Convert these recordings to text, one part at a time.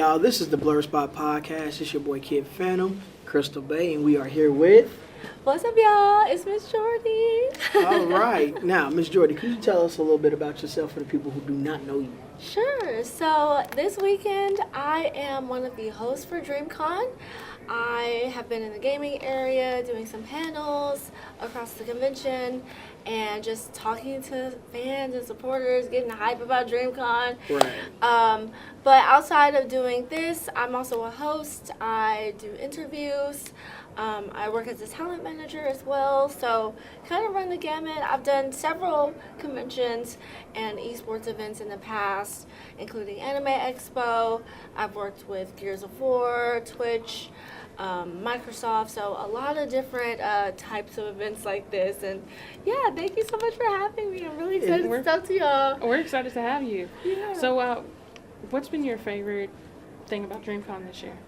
Y'all, this is the Blur Spot Podcast. It's your boy Kid Phantom, Crystal Bay, and we are here with... What's up, y'all? It's Miss Jourdy. All right. Now, Miss Jourdy, could you tell us a little bit about yourself for the people who do not know you? Sure. So this weekend, I am one of the hosts for DreamCon. I have been in the gaming area doing some panels across the convention and just talking to fans and supporters, getting hype about DreamCon. Right. But outside of doing this, I'm also a host. I do interviews. I work as a talent manager as well, so kind of run the gamut. I've done several conventions and esports events in the past, including Anime Expo. I've worked with Gears of War, Twitch, Microsoft, so a lot of different types of events like this. And yeah, thank you so much for having me. I'm really excited to talk to y'all. We're excited to have you. Yeah. So, what's been your favorite thing about DreamCon this year?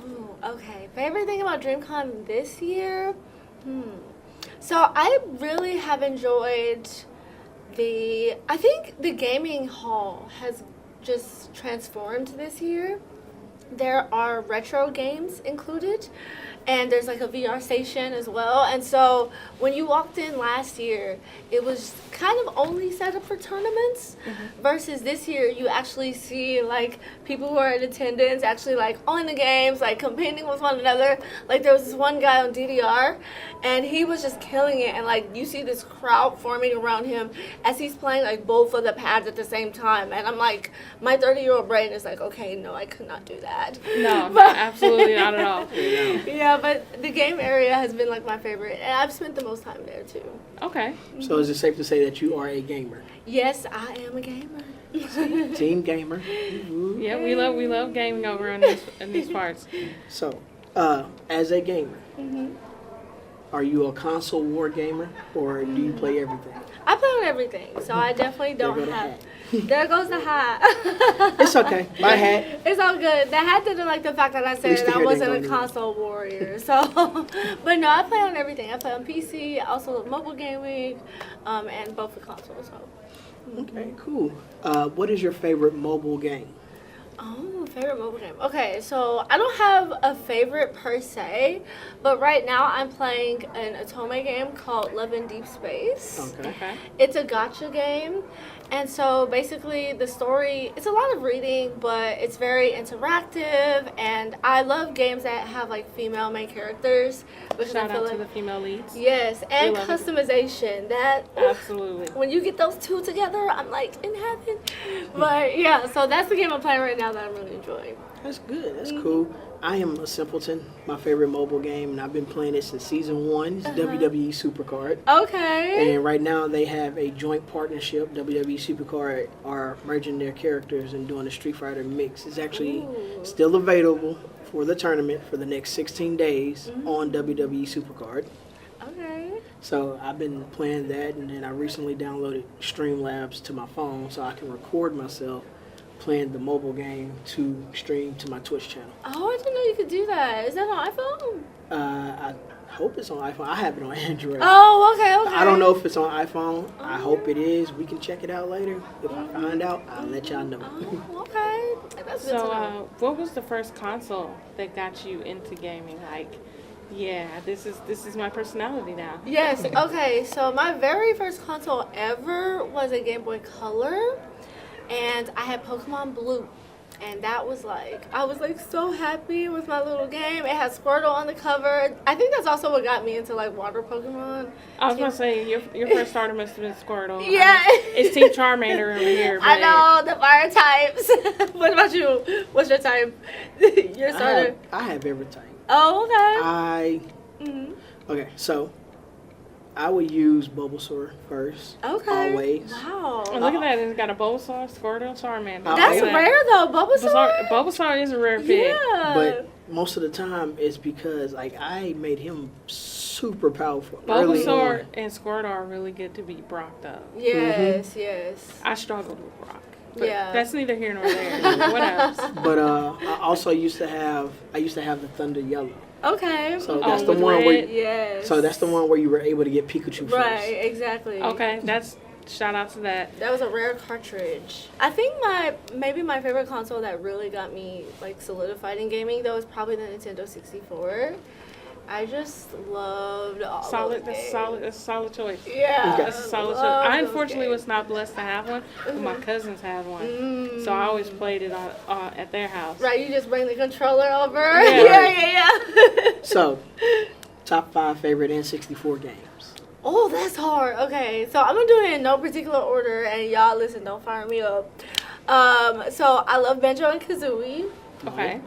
Oh, okay. Favorite thing about DreamCon this year? So I really have enjoyed I think the gaming hall has just transformed this year. There are retro games included, and there's like a VR station as well. And so when you walked in last year, it was kind of only set up for tournaments, versus this year you actually see like people who are in attendance actually like on the games, like competing with one another. Like there was this one guy on DDR, and he was just killing it, and like you see this crowd forming around him as he's playing like both of the pads at the same time. And I'm like, my 30-year-old brain is like, okay, no, I could not do that. No, absolutely not at all. Yeah, but the game area has been like my favorite, and I've spent the most time there too. Okay. So is it safe to say that you are a gamer? Yes, I am a gamer. Team gamer. Yeah, we love gaming over in these parts. So, as a gamer, are you a console war gamer, or do you play everything? I play on everything, so I definitely don't have. There goes the hat. It's okay. My hat. It's all good. The hat didn't like the fact that I said that I wasn't a anywhere. console warrior. So, but no, I play on everything. I play on PC, also mobile gaming, and both the consoles. So. Okay, cool. What is your favorite mobile game? Oh, favorite mobile game. Okay, so I don't have a favorite per se, but right now I'm playing an Otome game called Love in Deep Space. Okay. It's a gacha game, and so basically the story, it's a lot of reading, but it's very interactive, and I love games that have like female main characters. Because Shout I feel out to like, the female leads. yes, and We love it. customization. Absolutely. When you get those two together, I'm like in heaven. But yeah, so that's the game I'm playing right now that I'm really enjoying. That's good. That's cool. I am a simpleton. My favorite mobile game, and I've been playing it since season 1. It's WWE Supercard. Okay. And right now they have a joint partnership. WWE Supercard are merging their characters and doing a Street Fighter mix. It's actually still available for the tournament for the next 16 days on WWE Supercard. Okay. So I've been playing that, and then I recently downloaded Streamlabs to my phone so I can record myself playing the mobile game to stream to my Twitch channel. Oh, I didn't know you could do that. Is that on iPhone? I hope it's on iPhone. I have it on Android. Oh, okay. I don't know if it's on iPhone. I hope it is. We can check it out later. If I find out, I'll let y'all know. Oh, okay. That's good to So, know. what was the first console that got you into gaming? Like, yeah, this is my personality now. Yes. Okay. So my very first console ever was a Game Boy Color, and I had Pokemon Blue. And that was like, I was like so happy with my little game. It had Squirtle on the cover. I think that's also what got me into like water Pokemon. I was gonna say your first starter must have been Squirtle. Yeah. It's Team Charmander over here. I know, the fire types. What about you? What's your type? Your starter? I have every type. Oh, okay. Okay, so I would use Bulbasaur first. Okay. Always. Wow. Oh, look at that! It's got a Bulbasaur, Squirtle, Charmander. That's Look at that. rare though, Bulbasaur. Bulbasaur is a rare pick. Yeah. But most of the time it's because like I made him super powerful. early Bulbasaur on. and Squirtle are really good to be Brocked up. Yes, yes. I struggled with Brock. But Yeah. that's neither here nor there. What else? But I also used to have the Thunder Yellow. Okay. So Oh, that's the with one where red? Yes. so that's the one where you were able to get Pikachu first. Right, exactly. Okay, that's Shout out to that. That was a rare cartridge. I think maybe my favorite console that really got me like solidified in gaming though is probably the Nintendo 64. I just loved all Solid. those games. That's a solid choice. Yeah. That's a solid choice. love I those unfortunately games. was not blessed to have one, but my cousins had one, so I always played it at their house. Right, you just bring the controller over. Yeah. Yeah. So, top 5 favorite N64 games. Oh, that's hard. Okay, so I'm gonna do it in no particular order, and y'all listen, don't fire me up. So I love Banjo and Kazooie. Okay.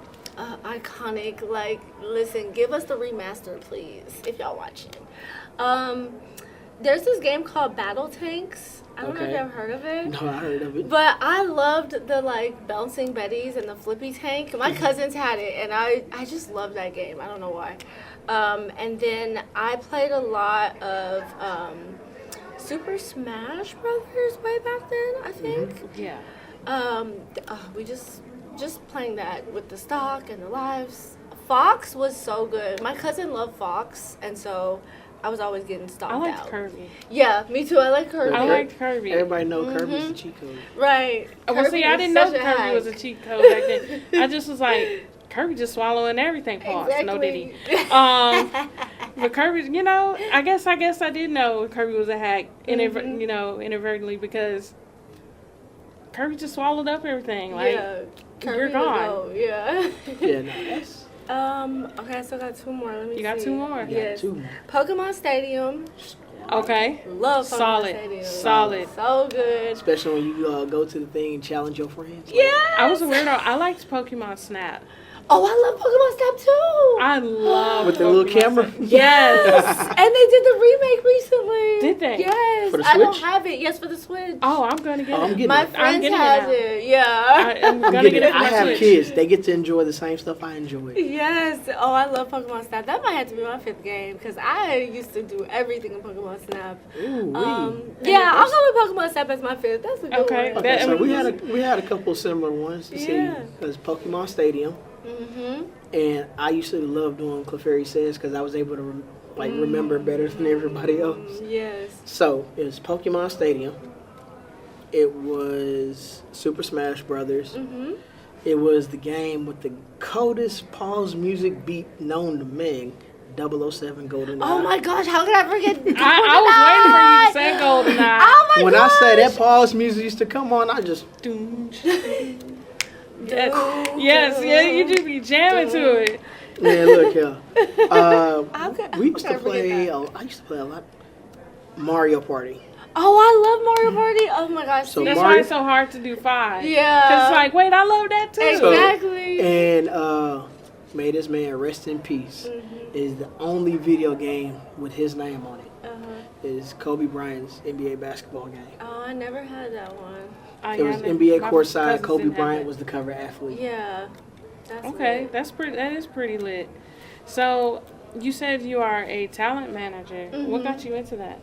Iconic. Like, listen, give us the remaster, please, if y'all watching. There's this game called Battle Tanks. I don't know if Okay. you've ever heard of it. No, I heard of it. But I loved the like bouncing Bettys and the flippy tank. My cousins had it, and I just loved that game. I don't know why. And then I played a lot of Super Smash Brothers way back then, I think. Yeah. We just playing that with the stock and the lives. Fox was so good. My cousin loved Fox, and so I was always getting stocked I liked out. Kirby. Yeah, me too. I like Kirby. I liked Kirby. Everybody know Kirby's the cheat code. Right. Well, see, I is didn't know such a Kirby hack. was a cheat code back then. I just was like, Kirby just swallowing everything. Pause. No diddy. But Kirby, you know, I guess I did know Kirby was a hack, inadvertently, because Kirby just swallowed up everything. Like, yeah, Kirby you're would gone. go, yeah. Yeah, no, that's Okay, I still got 2 more. Let me see. You got 2 more? yeah, Yes. 2 more. Pokemon Stadium. Okay. Love Pokemon Solid. Stadium. Solid. So good. Especially when you go to the thing and challenge your friends. Yeah. I was a weirdo. I liked Pokemon Snap. Oh, I love Pokemon Snap too. I love With the little Pokemon camera? Snap. Yes. And they did the remake recently. Did they? Yes. For the I don't Switch? have it. Yes, for the Switch. Oh, I'm gonna get Oh, I'm it. getting My it. friend getting it has now. it. Yeah. I'm I'm gonna getting get it. it for I my have Switch. kids. They get to enjoy the same stuff I enjoy. Yes. Oh, I love Pokemon Snap. That might have to be my 5th game because I used to do everything in Pokemon Snap. Ooh, Yeah, I'll go with Pokemon Snap as my 5th. That's a good Okay. one. Okay, so That- we had a couple similar ones. You see, Yeah. there's Pokemon Stadium, and I used to love doing Clefairy Says because I was able to remember better than everybody else. Yes. So it was Pokemon Stadium. It was Super Smash Brothers. It was the game with the coldest pause music beat known to man, 007 GoldenEye. Oh my gosh, how could I forget? I was waiting for you to say GoldenEye. Oh my When gosh. I say that pause music used to come on, I just Yes, yeah, you just be jamming to it. man, look here. We used how to could I forget play. that? I used to play a lot. Mario Party. Oh, I love Mario Party. Oh my gosh. So see? That's Mario- why it's so hard to do 5. Yeah. Because it's like, wait, I love that too. Exactly. And may this man rest in peace. Is the only video game with his name on it. Is Kobe Bryant's NBA basketball game. Oh, I never had that one. Oh, It yeah, was my NBA cousins courtside. Kobe didn't have Bryant it. was the cover athlete. Yeah. That's Okay, lit. that is pretty lit. So you said you are a talent manager. What got you into that?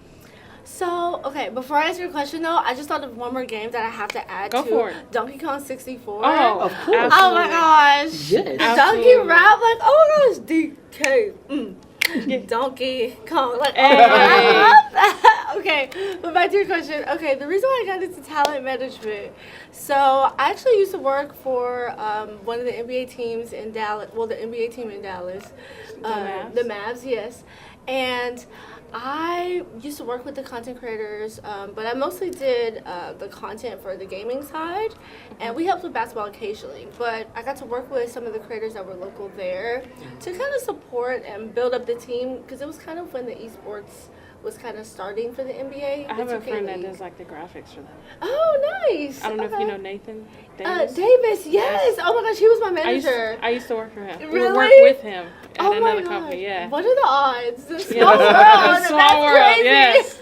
So, okay, before I answer your question though, I just thought of one more game that I have to add Go to for it. Donkey Kong 64. Oh, Of course. Oh my gosh. Yes. Donkey Absolutely. rap, like, oh my gosh, DK. Yeah. Donkey Kong. Like, Hey. oh, I love that. Okay, but back to your question. Okay, the reason why I got into talent management. So, I actually used to work for one of the NBA teams in Dallas. Well, the NBA team in Dallas. Mavs? The Mavs, yes. And I used to work with the content creators, but I mostly did the content for the gaming side, and we helped with basketball occasionally. But I got to work with some of the creators that were local there to kind of support and build up the team, because it was kind of when the esports was kind of starting for the NBA. I have the a 2K friend that league. does like the graphics for them. Oh, nice. I don't know if Okay. you know Nathan Davis. Davis, yes. Oh my gosh, he was my I manager. used to work for him. Really? Work with him at Oh my another God. company. Yeah. What are the odds? It's Yeah, small world. small That's world, crazy. yes.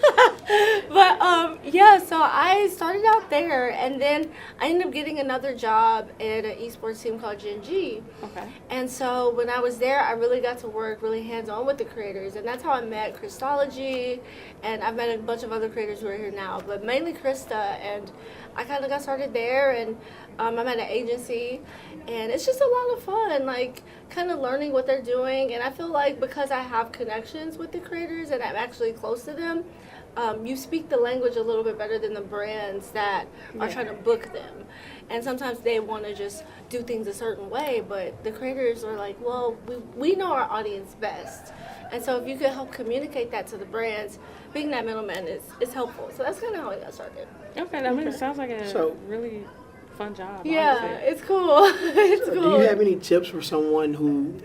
But yeah, so I started out there, and then I ended up getting another job at an esports team called Gen G. Okay. And so when I was there, I really got to work really hands-on with the creators, and that's how I met Christology, and I've met a bunch of other creators who are here now, but mainly Krista, and I kind of got started there, and I'm at an agency, and it's just a lot of fun, like kind of learning what they're doing, and I feel like because I have connections with the creators and I'm actually close to them, you speak the language a little bit better than the brands that are trying to book them. And sometimes they want to just do things a certain way, but the creators are like, well, we know our audience best. And so if you could help communicate that to the brands, being that middleman is helpful. So that's kind of how I got started. Okay, I mean, it sounds like a really fun job. Yeah, honestly. it's cool. It's cool. Do you have any tips for someone who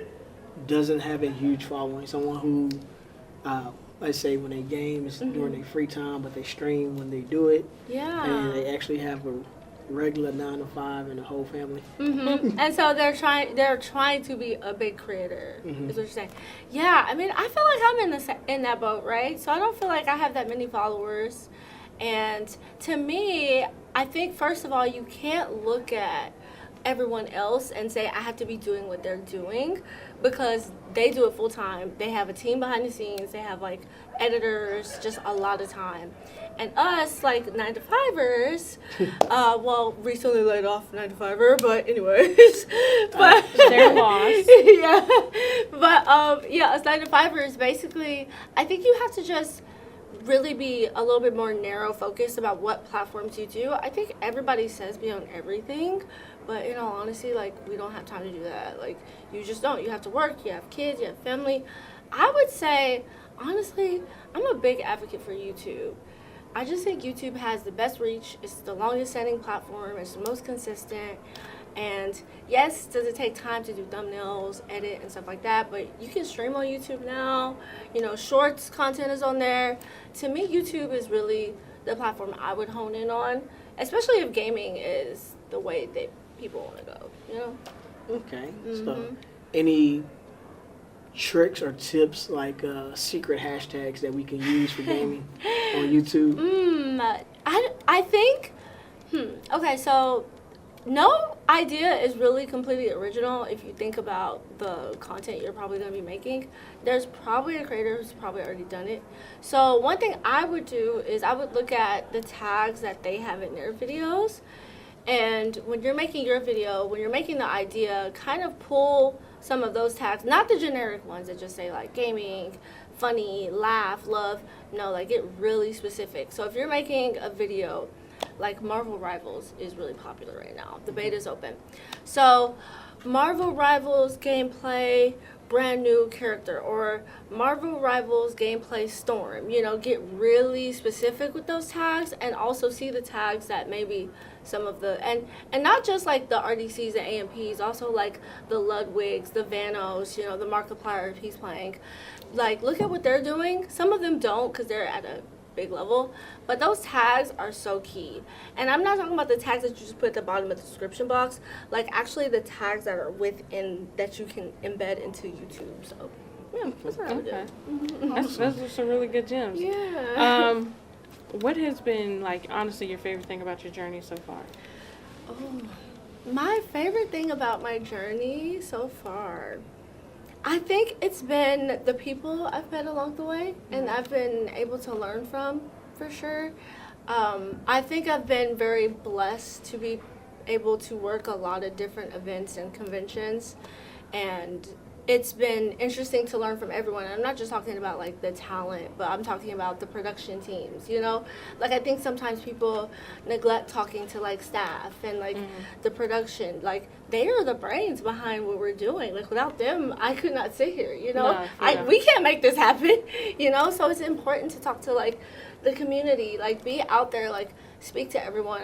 doesn't have a huge following? Someone who, let's say when they game is during their free time, but they stream when they do it. Yeah. And they actually have a regular 9 to 5 and a whole family. And so they're trying to be a big creator. Is what you're saying? Yeah. I mean, I feel like I'm in that boat, right? So I don't feel like I have that many followers. And to me, I think first of all, you can't look at everyone else and say I have to be doing what they're doing, because they do it full time. They have a team behind the scenes. They have like editors, just a lot of time. And us, like 9-to-5ers, well, recently laid off 9-to-5er, but anyways, but their loss. Yeah, but yeah, us 9-to-5ers, basically, I think you have to just really be a little bit more narrow focused about what platforms you do. I think everybody says be on everything, but in all honesty, like, we don't have time to do that. Like, you just don't. You have to work, you have kids, you have family. I would say, honestly, I'm a big advocate for YouTube. I just think YouTube has the best reach. It's the longest standing platform. It's the most consistent. And yes, does it take time to do thumbnails, edit, and stuff like that, but you can stream on YouTube now. You know, shorts content is on there. To me, YouTube is really the platform I would hone in on, especially if gaming is the way that people want to go, you know? Okay. So any tricks or tips, like secret hashtags that we can use for gaming on YouTube? I think, okay, so no idea is really completely original if you think about the content you're probably going to be making. There's probably a creator who's probably already done it. So one thing I would do is I would look at the tags that they have in their videos. And when you're making your video, when you're making the idea, kind of pull some of those tags, not the generic ones that just say like gaming, funny, laugh, love. No, like get really specific. So if you're making a video, like Marvel Rivals is really popular right now. The beta's open. So Marvel Rivals gameplay, brand new character, or Marvel Rivals gameplay Storm. You know, get really specific with those tags, and also see the tags that maybe some of the, and not just like the RDCs and AMPs, also like the Ludwigs, the Vanos, you know, the Markiplier if he's playing. Like, look at what they're doing. Some of them don't because they're at a big level, but those tags are so key. And I'm not talking about the tags that you just put at the bottom of the description box, like actually the tags that are within, that you can embed into YouTube. So yeah, that's what I would do. That's some really good gems. Yeah. What has been, like, honestly, your favorite thing about your journey so far? Oh, my favorite thing about my journey so far, I think it's been the people I've met along the way, and I've been able to learn from, for sure. I think I've been very blessed to be able to work a lot of different events and conventions, and it's been interesting to learn from everyone. I'm not just talking about like the talent, but I'm talking about the production teams, you know? Like, I think sometimes people neglect talking to like staff and like the production. Like, they are the brains behind what we're doing. Like, without them, I could not sit here, you know? No, we can't make this happen, you know? So it's important to talk to like the community, like be out there, like speak to everyone.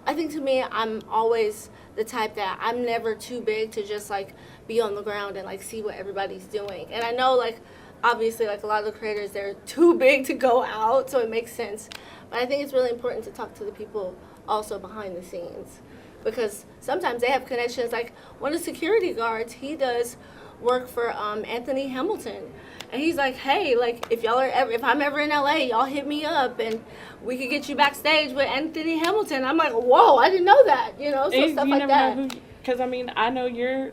I think to me, I'm always the type that I'm never too big to just like be on the ground and like see what everybody's doing. And I know, like, obviously, like a lot of the creators, they're too big to go out, so it makes sense. But I think it's really important to talk to the people also behind the scenes, because sometimes they have connections. Like one of the security guards, he does work for Anthony Hamilton, and he's like, hey, like if I'm ever in LA, y'all hit me up and we could get you backstage with Anthony Hamilton. I'm like, whoa, I didn't know that, you know, so And stuff you like never that. know who, because I mean, I know you're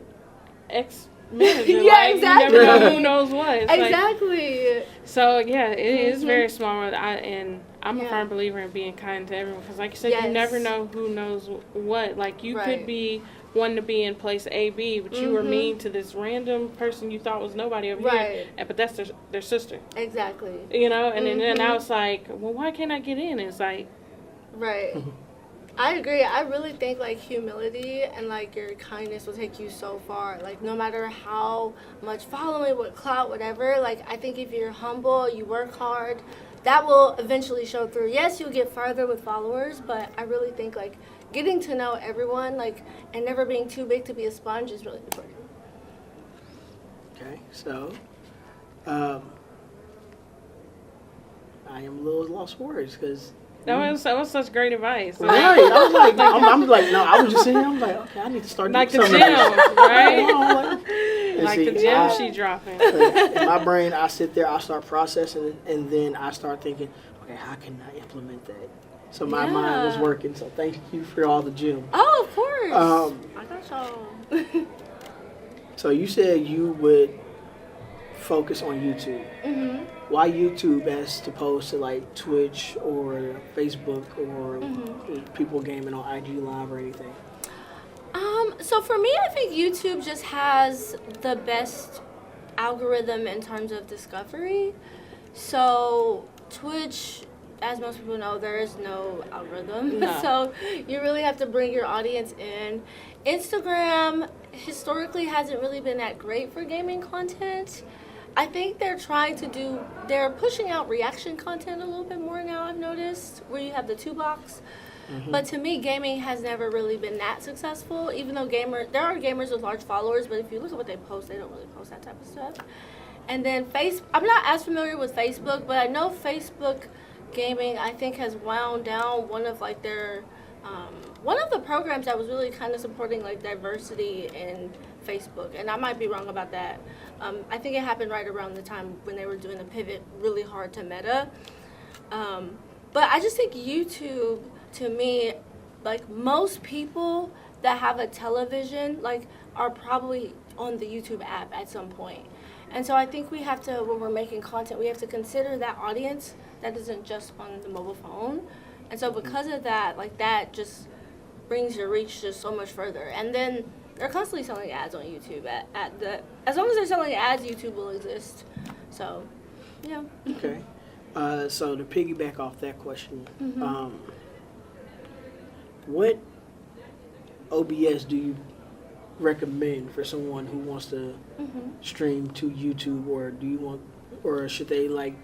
ex-manager. Yeah, like, exactly. You never know who knows what. It's Exactly. like, so yeah, it is very small. And I'm a firm believer in being kind to everyone, because like you said, you never know who knows what. Like, you could be wanting to be in place A, B, but you were mean to this random person you thought was nobody over here, but that's their sister. Exactly. You know, and then now it's like, well, why can't I get in? It's like, right. I agree. I really think like humility and like your kindness will take you so far. Like no matter how much following, what clout, whatever. Like I think if you're humble, you work hard, that will eventually show through. Yes, you'll get further with followers, but I really think like getting to know everyone, like, and never being too big to be a sponge is really important. Okay, so I am a little lost for words because that was such great advice. right. I was like, I'm like, no, I was just sitting here. I'm like, okay, I need to start like doing the something. gym, right? Like the gym she dropping. In my brain, I sit there, I start processing, and then I start thinking, okay, how can I implement that? So my mind was working. So thank you for all the gym. Oh, of course. I got y'all. So you said you would focus on YouTube. Mm-hmm. Why YouTube as opposed to like Twitch or Facebook or people gaming on IG Live or anything? So for me, I think YouTube just has the best algorithm in terms of discovery. So Twitch, as most people know, there is no algorithm. No. So you really have to bring your audience in. Instagram historically hasn't really been that great for gaming content. I think they're pushing out reaction content a little bit more now, I've noticed, where you have the 2-box. But to me, gaming has never really been that successful, even though there are gamers with large followers, but if you look at what they post, they don't really post that type of stuff. And then I'm not as familiar with Facebook, but I know Facebook gaming, I think, has wound down one of like their one of the programs that was really kind of supporting like diversity in Facebook, and I might be wrong about that. I think it happened right around the time when they were doing the pivot really hard to Meta. But I just think YouTube, to me, like most people that have a television, like are probably on the YouTube app at some point. And so I think we have to, when we're making content, we have to consider that audience that isn't just on the mobile phone. And so because of that, like that just brings your reach just so much further. And then they're constantly selling ads on YouTube. As long as they're selling ads, YouTube will exist. So, yeah. Okay. So to piggyback off that question, what OBS do you recommend for someone who wants to stream to YouTube, or should they like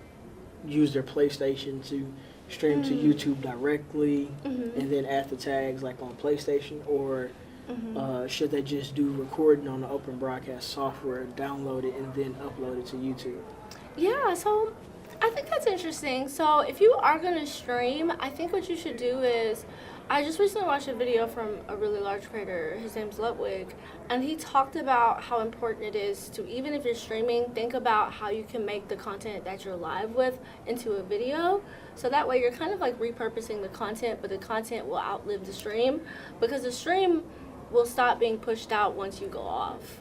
use their PlayStation to stream to YouTube directly and then add the tags like on PlayStation, or should they just do recording on the open broadcast software, download it, and then upload it to YouTube? Yeah, so I think that's interesting. So if you are going to stream, I think what you should do is, I just recently watched a video from a really large creator, his name's Ludwig, and he talked about how important it is to, even if you're streaming, think about how you can make the content that you're live with into a video. So that way you're kind of like repurposing the content, but the content will outlive the stream, because the stream will stop being pushed out once you go off.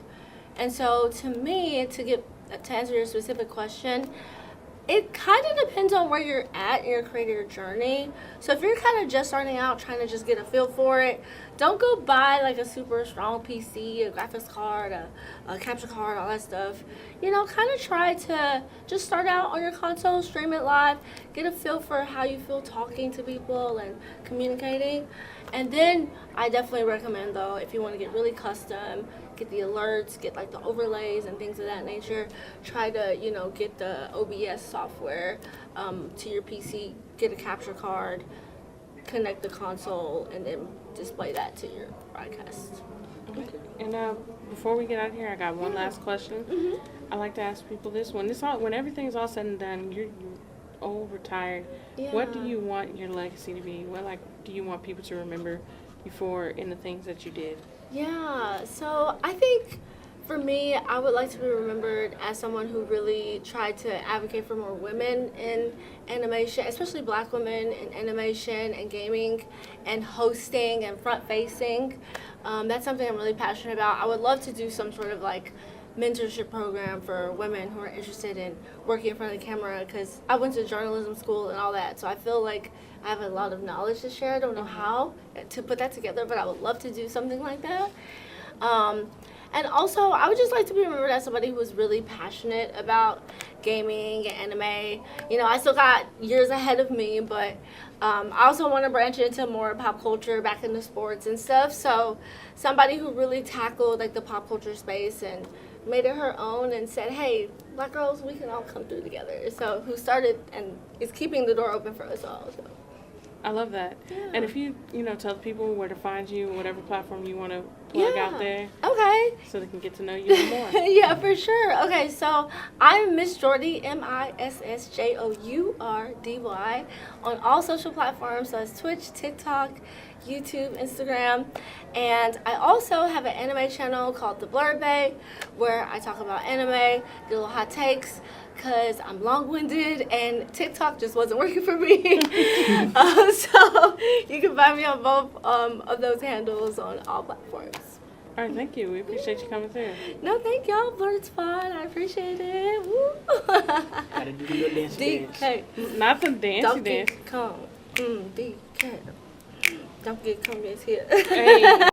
And so to me, to answer your specific question, it kind of depends on where you're at in your creator journey. So if you're kind of just starting out, trying to just get a feel for it, don't go buy like a super strong PC, a graphics card, a capture card, all that stuff. You know, kind of try to just start out on your console, stream it live, get a feel for how you feel talking to people and communicating. And then I definitely recommend, though, if you want to get really custom, get the alerts, get like the overlays and things of that nature, try to, you know, get the OBS software to your PC, get a capture card, connect the console, and then display that to your broadcast. Okay. And before we get out of here, I got one last question. I like to ask people this: when everything's all said and done, you're old, retired. Yeah. What do you want your legacy to be? What do you want people to remember you for in the things that you did? Yeah, so I think for me, I would like to be remembered as someone who really tried to advocate for more women in animation, especially Black women in animation and gaming and hosting and front facing. That's something I'm really passionate about. I would love to do some sort of like mentorship program for women who are interested in working in front of the camera, because I went to journalism school and all that, so I feel like I have a lot of knowledge to share. I don't know how to put that together, but I would love to do something like that. And also, I would just like to be remembered as somebody who was really passionate about gaming and anime. You know, I still got years ahead of me, but I also want to branch into more pop culture, back into sports and stuff. So somebody who really tackled like the pop culture space and made it her own and said, hey, Black girls, we can all come through together. So who started and is keeping the door open for us all. So. I love that. Yeah. And if you tell people where to find you, whatever platform you want to plug out there. Okay. So they can get to know you more. Yeah, for sure. Okay, so I'm Miss Jourdy, MissJourdy, on all social platforms. So that's Twitch, TikTok, YouTube, Instagram. And I also have an anime channel called The Blurred Bay, where I talk about anime, do little hot takes, because I'm long-winded and TikTok just wasn't working for me. So you can find me on both of those handles on all platforms. All right, thank you. We appreciate you coming through. No, thank y'all. Blurred's fun. I appreciate it. Woo. Gotta do the little dance. DK. Not the dancey Donkey dance. Kong. DK. Donkey Kong is here. Hey.